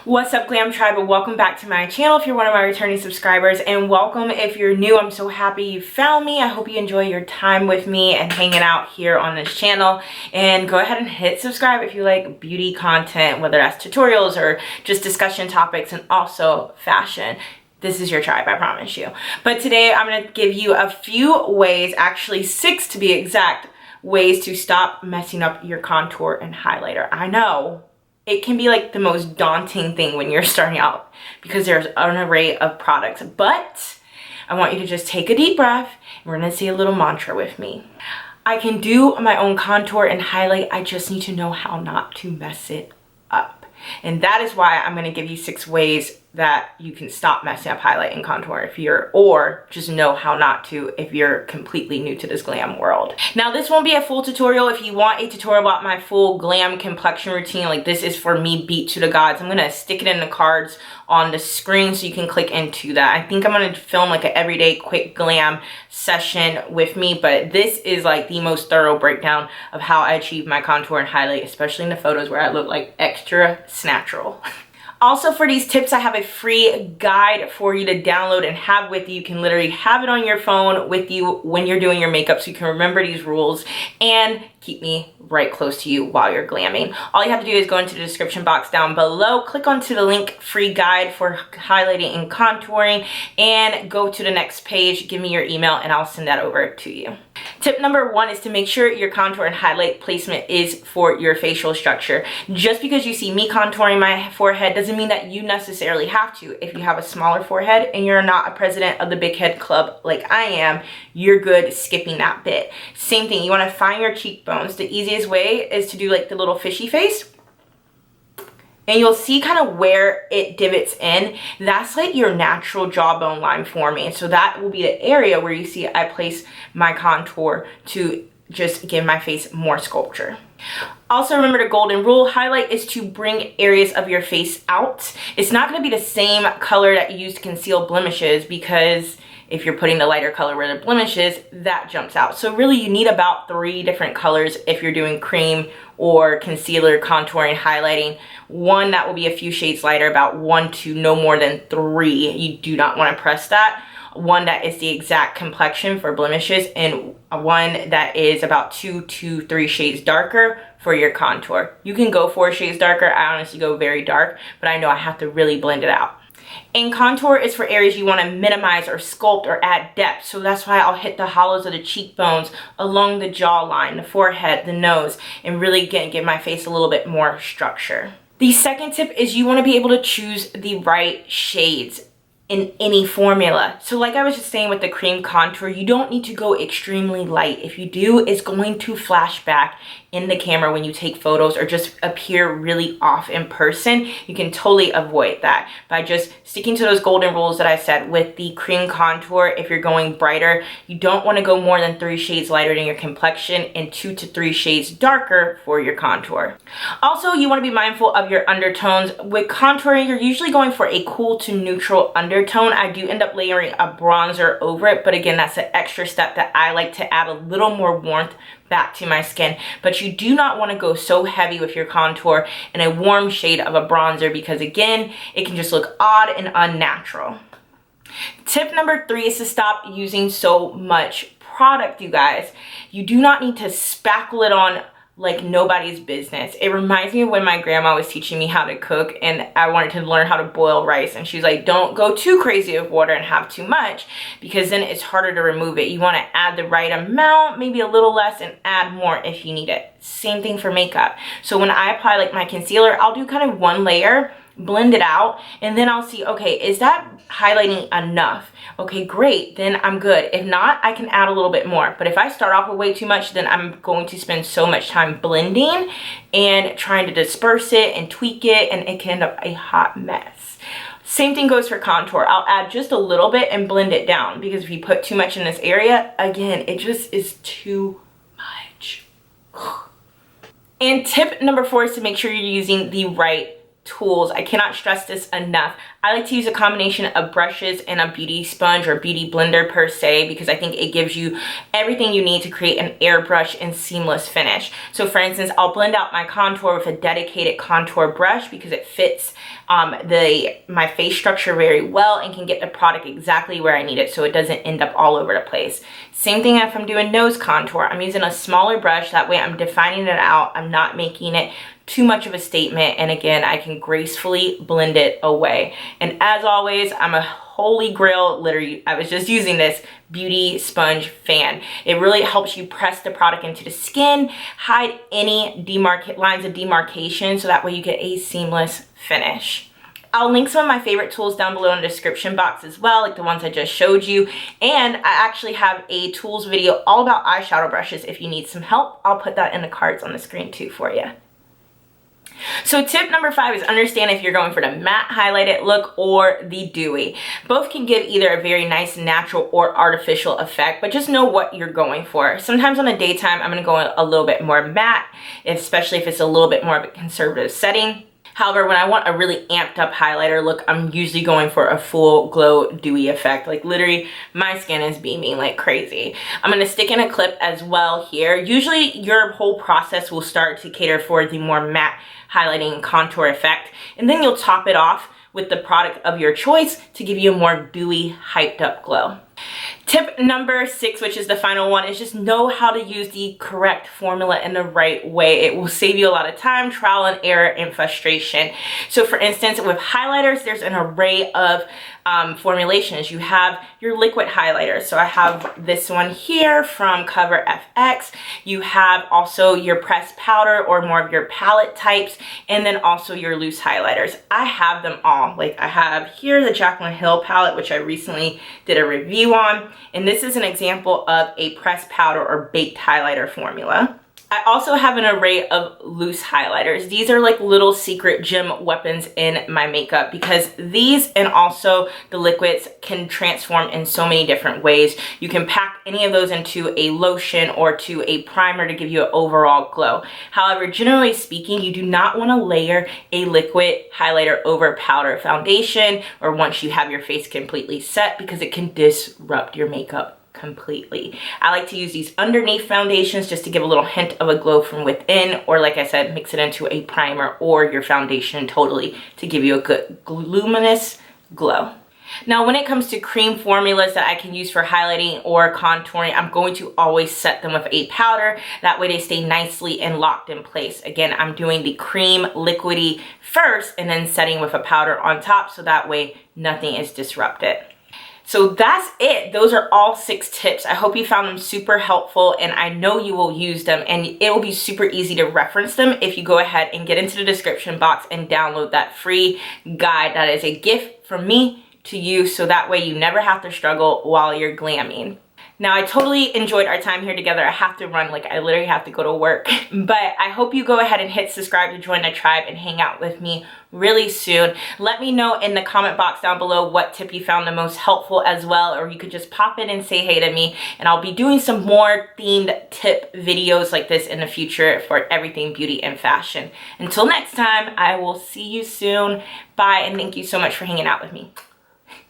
What's up, Glam Tribe, and welcome back to my channel if you're one of my returning subscribers, and welcome if you're new. I'm so happy you found me. I hope you enjoy your time with me and hanging out here on this channel, and go ahead and hit subscribe if you like beauty content, whether that's tutorials or just discussion topics and also fashion. This is your tribe, I promise you. But today I'm going to give you a few ways, actually 6 to be exact, ways to stop messing up your contour and highlighter. I know it can be like the most daunting thing when you're starting out because there's an array of products, but I want you to just take a deep breath and we're gonna say a little mantra with me. I can do my own contour and highlight. I just need to know how not to mess it up. And that is why I'm gonna give you 6 ways that you can stop messing up highlight and contour if you're, or just know how not to if you're completely new to this glam world. Now, this won't be a full tutorial. If you want a tutorial about my full glam complexion routine, like this is for me beat to the gods, I'm gonna stick it in the cards on the screen so you can click into that. I think I'm gonna film like an everyday quick glam session with me, but this is like the most thorough breakdown of how I achieve my contour and highlight, especially in the photos where I look like extra natural. Also, for these tips, I have a free guide for you to download and have with you. You can literally have it on your phone with you when you're doing your makeup so you can remember these rules and keep me right close to you while you're glamming. All you have to do is go into the description box down below, click onto the link free guide for highlighting and contouring, and go to the next page, give me your email, and I'll send that over to you. Tip number 1 is to make sure your contour and highlight placement is for your facial structure. Just because you see me contouring my forehead doesn't mean that you necessarily have to. If you have a smaller forehead and you're not a president of the big head club like I am, you're good skipping that bit. Same thing, you want to find your cheekbones. The easiest way is to do like the little fishy face. And you'll see kind of where it divots in. That's like your natural jawbone line forming. So that will be the area where you see I place my contour to just give my face more sculpture. Also, remember the golden rule, highlight is to bring areas of your face out. It's not going to be the same color that you use to conceal blemishes, because if you're putting the lighter color where the blemish is, that jumps out. So really you need about 3 different colors if you're doing cream or concealer, contouring, highlighting. One that will be a few shades lighter, about 1 to no more than 3. You do not want to press that. One that is the exact complexion for blemishes, and one that is about 2 to 3 shades darker for your contour. You can go 4 shades darker. I honestly go very dark, but I know I have to really blend it out. And contour is for areas you want to minimize or sculpt or add depth. So that's why I'll hit the hollows of the cheekbones, along the jawline, the forehead, the nose, and really give my face a little bit more structure. The second tip is you want to be able to choose the right shades in any formula. So like I was just saying with the cream contour, you don't need to go extremely light. If you do, it's going to flash back in the camera when you take photos or just appear really off in person. You can totally avoid that by just sticking to those golden rules that I said with the cream contour. If you're going brighter, you don't want to go more than 3 shades lighter than your complexion and 2 to 3 shades darker for your contour. Also, you want to be mindful of your undertones. With contouring, you're usually going for a cool to neutral undertone. I do end up layering a bronzer over it, but again, that's an extra step that I like to add a little more warmth back to my skin. But you do not want to go so heavy with your contour in a warm shade of a bronzer, because again, it can just look odd and unnatural. Tip number 3 is to stop using so much product, you guys. You do not need to spackle it on like nobody's business. It reminds me of when my grandma was teaching me how to cook and I wanted to learn how to boil rice, and she's like, don't go too crazy with water and have too much, because then it's harder to remove it. You want to add the right amount, maybe a little less, and add more if you need it. Same thing for makeup. So when I apply like my concealer, I'll do kind of 1 layer, blend it out, and then I'll see, okay, is that highlighting enough? Okay, great, then I'm good. If not, I can add a little bit more. But if I start off with way too much, then I'm going to spend so much time blending and trying to disperse it and tweak it, and it can end up a hot mess. Same thing goes for contour. I'll add just a little bit and blend it down, because if you put too much in this area, again, it just is too much. And tip number 4 is to make sure you're using the right tools. I cannot stress this enough. I like to use a combination of brushes and a beauty sponge or beauty blender per se, because I think it gives you everything you need to create an airbrush and seamless finish. So for instance, I'll blend out my contour with a dedicated contour brush because it fits my face structure very well and can get the product exactly where I need it so it doesn't end up all over the place. Same thing if I'm doing nose contour. I'm using a smaller brush, that way I'm defining it out, I'm not making it too much of a statement, and again, I can gracefully blend it away. And as always, I'm a holy grail, literally, I was just using this beauty sponge fan. It really helps you press the product into the skin, hide any lines of demarcation, so that way you get a seamless finish. I'll link some of my favorite tools down below in the description box as well, like the ones I just showed you. And I actually have a tools video all about eyeshadow brushes. If you need some help, I'll put that in the cards on the screen too for you. So tip number 5 is understand if you're going for the matte highlighted look or the dewy. Both can give either a very nice natural or artificial effect, but just know what you're going for. Sometimes on the daytime, I'm going to go a little bit more matte, especially if it's a little bit more of a conservative setting. However, when I want a really amped up highlighter look, I'm usually going for a full glow dewy effect. Like literally my skin is beaming like crazy. I'm going to stick in a clip as well here. Usually your whole process will start to cater for the more matte highlighting and contour effect, and then you'll top it off with the product of your choice to give you a more dewy, hyped up glow. Tip number 6, which is the final one, is just know how to use the correct formula in the right way. It will save you a lot of time, trial and error, and frustration. So for instance, with highlighters, there's an array of formulations. You have your liquid highlighters. So I have this one here from Cover FX. You have also your pressed powder or more of your palette types, and then also your loose highlighters. I have them all. Like I have here the Jaclyn Hill palette, which I recently did a review on. And this is an example of a pressed powder or baked highlighter formula. I also have an array of loose highlighters. These are like little secret gem weapons in my makeup, because these and also the liquids can transform in so many different ways. You can pack any of those into a lotion or to a primer to give you an overall glow. However, generally speaking, you do not want to layer a liquid highlighter over powder foundation or once you have your face completely set, because it can disrupt your makeup completely. I like to use these underneath foundations just to give a little hint of a glow from within, or like I said, mix it into a primer or your foundation totally to give you a good luminous glow. Now, when it comes to cream formulas that I can use for highlighting or contouring, I'm going to always set them with a powder. That way they stay nicely and locked in place. Again, I'm doing the cream liquidy first and then setting with a powder on top, so that way nothing is disrupted. So that's it. Those are all 6 tips. I hope you found them super helpful, and I know you will use them, and it will be super easy to reference them if you go ahead and get into the description box and download that free guide. That is a gift from me to you, so that way you never have to struggle while you're glamming. Now, I totally enjoyed our time here together. I have to run, like I literally have to go to work. But I hope you go ahead and hit subscribe to join the tribe and hang out with me really soon. Let me know in the comment box down below what tip you found the most helpful as well, or you could just pop in and say hey to me, and I'll be doing some more themed tip videos like this in the future for everything beauty and fashion. Until next time, I will see you soon. Bye, and thank you so much for hanging out with me.